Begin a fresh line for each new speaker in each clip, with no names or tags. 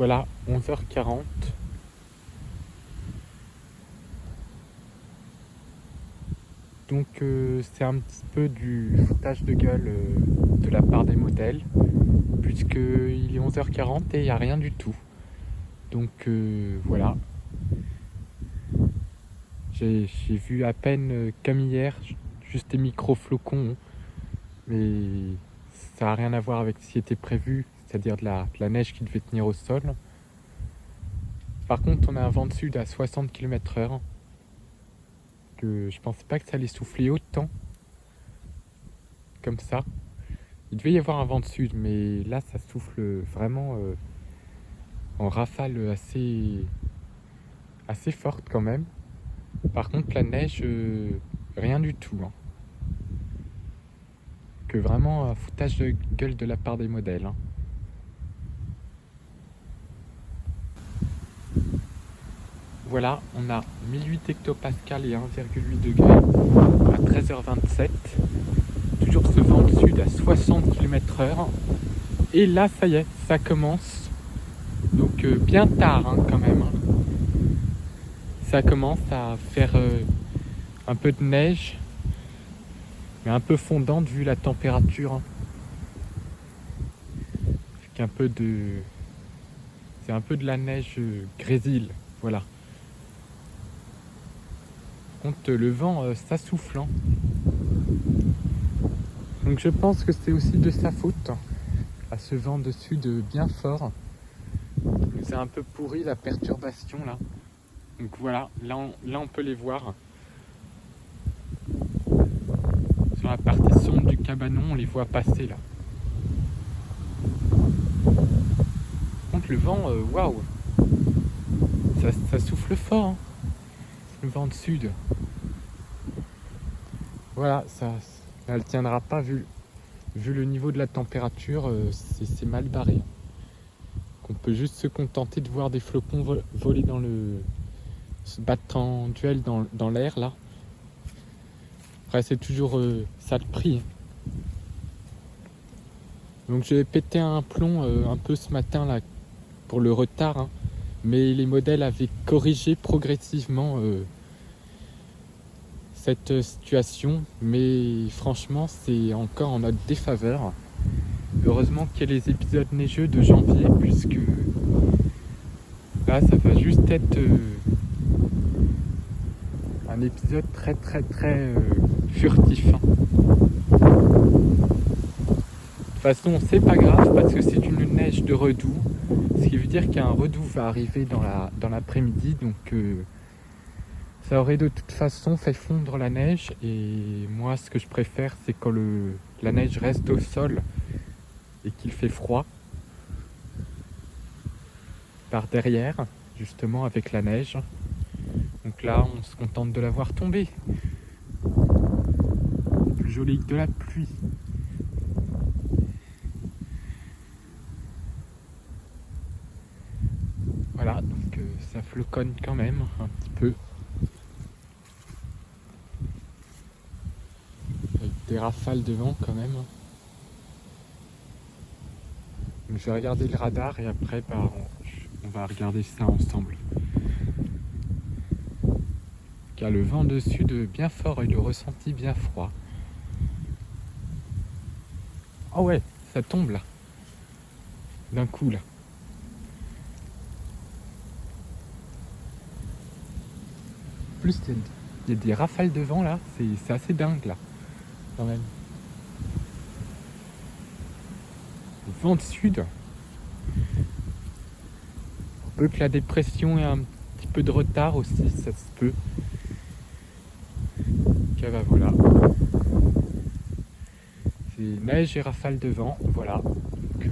Voilà, 11h40. Donc c'est un petit peu du foutage de gueule de la part des modèles, puisqu'il est 11h40 et il n'y a rien du tout. Donc voilà. J'ai vu à peine comme hier, juste des micro-flocons, mais ça n'a rien à voir avec ce qui était prévu, c'est-à-dire de la neige qui devait tenir au sol. Par contre, on a un vent de sud à 60 km/h, que je pensais pas que ça allait souffler autant, comme ça. Il devait y avoir un vent de sud, mais là, ça souffle vraiment en rafale assez forte quand même. Par contre, la neige, rien du tout. Hein. Que vraiment un foutage de gueule de la part des modèles. Hein. Voilà, on a 1008 hectopascales et 1,8 degrés à 13h27. Toujours ce vent de sud à 60 km/h. Et là, ça y est, ça commence. Donc bien tard hein, quand même. Hein. Ça commence à faire un peu de neige, mais un peu fondante vu la température. Hein. C'est un peu de la neige grésil, voilà. Par contre, le vent, ça souffle. Hein. Donc je pense que c'est aussi de sa faute, à ce vent de sud bien fort. Il nous a un peu pourri la perturbation là. Donc voilà, là on peut les voir. Sur la partie sombre du cabanon, on les voit passer là. Par contre le vent, waouh, ça souffle fort. Hein. Le vent de sud. Voilà, elle tiendra pas vu le niveau de la température, c'est mal barré. On peut juste se contenter de voir des flocons voler se battre en duel dans l'air là. Après c'est toujours ça le prix. Donc j'ai pété un plomb un peu ce matin là pour le retard, hein. Mais les modèles avaient corrigé progressivement cette situation, mais franchement c'est encore en notre défaveur. Heureusement qu'il y a les épisodes neigeux de janvier, puisque là ça va juste être un épisode très furtif. Hein. De toute façon c'est pas grave parce que c'est une neige de redoux, ce qui veut dire qu'un redoux va arriver dans l'après-midi, donc ça aurait de toute façon fait fondre la neige, et moi ce que je préfère c'est quand la neige reste au sol et qu'il fait froid par derrière, justement avec la neige. Donc là on se contente de la voir tomber. Plus joli que de la pluie. Voilà, donc ça floconne quand même un petit peu. Avec des rafales de vent quand même. Donc je vais regarder le radar et après on va regarder ça ensemble. Car le vent de sud bien fort et le ressenti bien froid. Oh ouais, ça tombe là. D'un coup là. En plus il y a des rafales de vent là, c'est assez dingue là. Quand même. Le vent de sud. On peut que la dépression ait un petit peu de retard aussi, ça se peut. Okay, bah voilà. C'est neige et rafale de vent, voilà. Donc,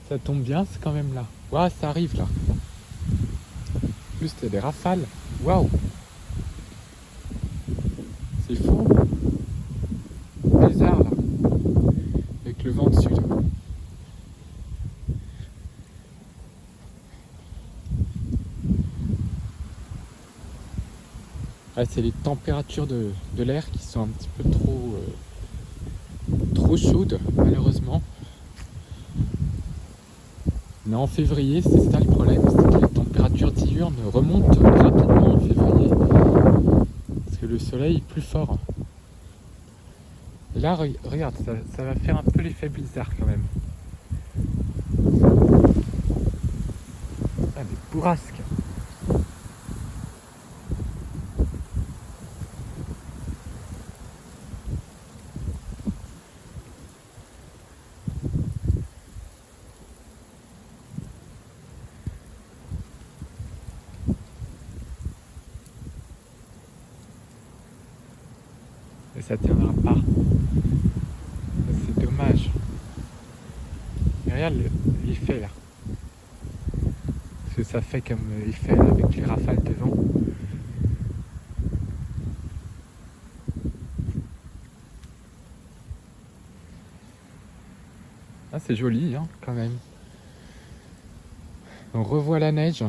ça tombe bien, c'est quand même là. Waouh, ça arrive là. En plus, il y a des rafales. Waouh. C'est fou. Bizarre là. Avec le vent de sud. Ah, c'est les températures de l'air qui sont un petit peu trop trop chaude, malheureusement. Mais en février, c'est ça le problème, c'est que les températures diurnes remontent rapidement en février. Parce que le soleil est plus fort. Et là, regarde, ça va faire un peu l'effet blizzard quand même. Ah, des bourrasques. Et ça tiendra pas. C'est dommage. Et regarde l'effet là. Ce que ça fait comme effet là, avec les rafales de vent. Ah, c'est joli hein, quand même. On revoit la neige.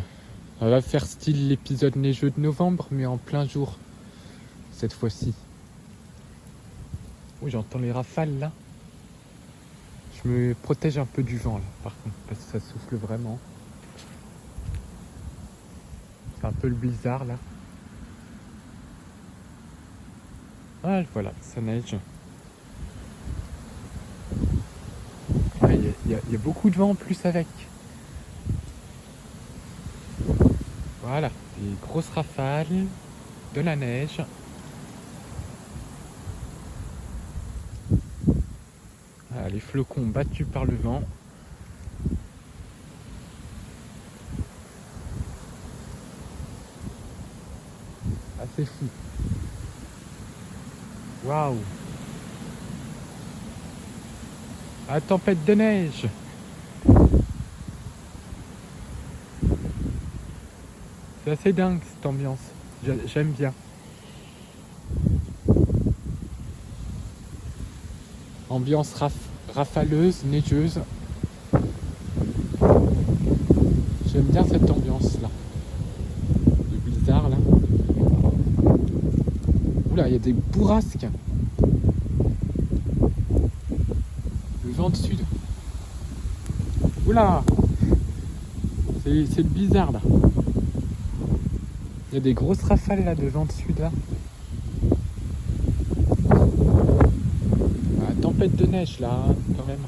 On va faire style l'épisode neigeux de novembre, mais en plein jour. Cette fois-ci. Oui, j'entends les rafales là. Je me protège un peu du vent là, par contre, parce que ça souffle vraiment. C'est un peu le blizzard là. Ah, voilà, ça neige. Il y a beaucoup de vent en plus avec. Voilà, des grosses rafales, de la neige. Voilà, les flocons battus par le vent. Ah, c'est fou. Waouh! Ah, tempête de neige! C'est assez dingue cette ambiance. J'aime bien. Ambiance rafaleuse, neigeuse. J'aime bien cette ambiance là. Le blizzard là. Oula, il y a des bourrasques. Le vent de sud. Oula! C'est le blizzard là. Il y a des grosses rafales là de vent de sud là. Ah, tempête de neige là, quand même.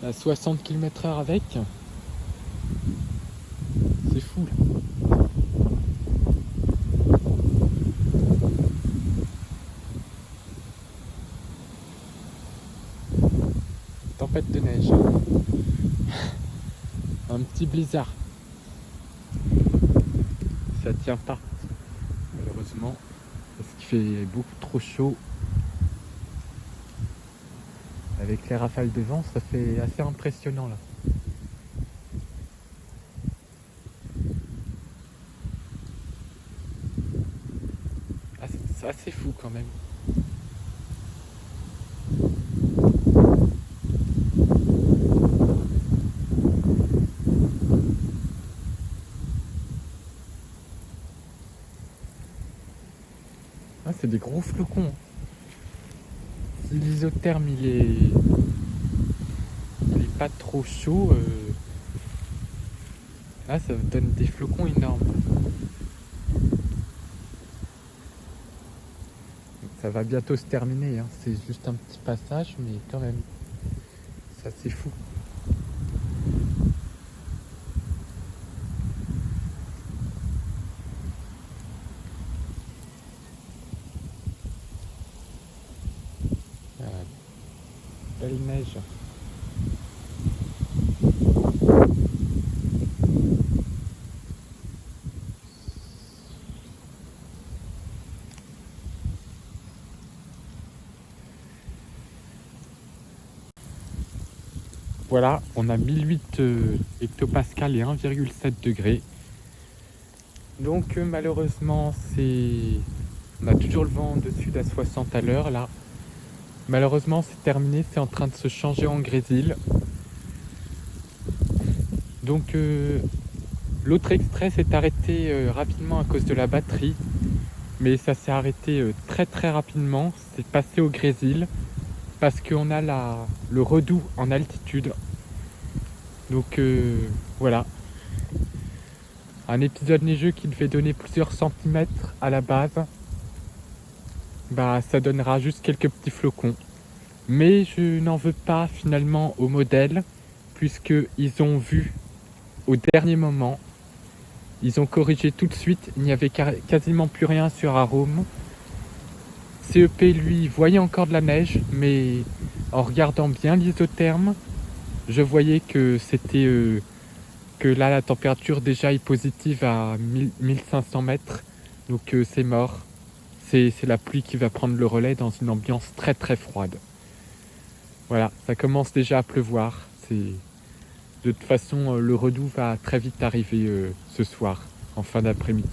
À 60 km/h avec. C'est fou là. Tempête de neige. Un petit blizzard. Ça tient pas, malheureusement, parce qu'il fait beaucoup trop chaud. Avec les rafales de vent, ça fait assez impressionnant là. Ah, c'est assez fou quand même. Ah, c'est des gros flocons. Si l'isotherme il est pas trop chaud, là ça donne des flocons énormes. Ça va bientôt se terminer, hein. C'est juste un petit passage, mais quand même, ça c'est fou. Belle neige. Voilà, on a 1008 hectopascales et 1,7 degrés. Donc malheureusement, on a toujours le vent de sud à 60 à l'heure là. Malheureusement, c'est terminé, c'est en train de se changer en grésil. Donc l'autre extrait s'est arrêté rapidement à cause de la batterie. mais ça s'est arrêté très très rapidement. C'est passé au grésil parce qu'on a le redout en altitude. Donc voilà, un épisode neigeux qui devait donner plusieurs centimètres à la base, bah ça donnera juste quelques petits flocons. Mais je n'en veux pas finalement au modèle, puisqu'ils ont vu au dernier moment, ils ont corrigé tout de suite, il n'y avait quasiment plus rien sur Arôme. CEP lui voyait encore de la neige, mais en regardant bien l'isotherme, je voyais que c'était que là la température déjà est positive à 1500 mètres, donc c'est mort. C'est la pluie qui va prendre le relais dans une ambiance très très froide. Voilà, ça commence déjà à pleuvoir. De toute façon, le redout va très vite arriver ce soir, en fin d'après-midi.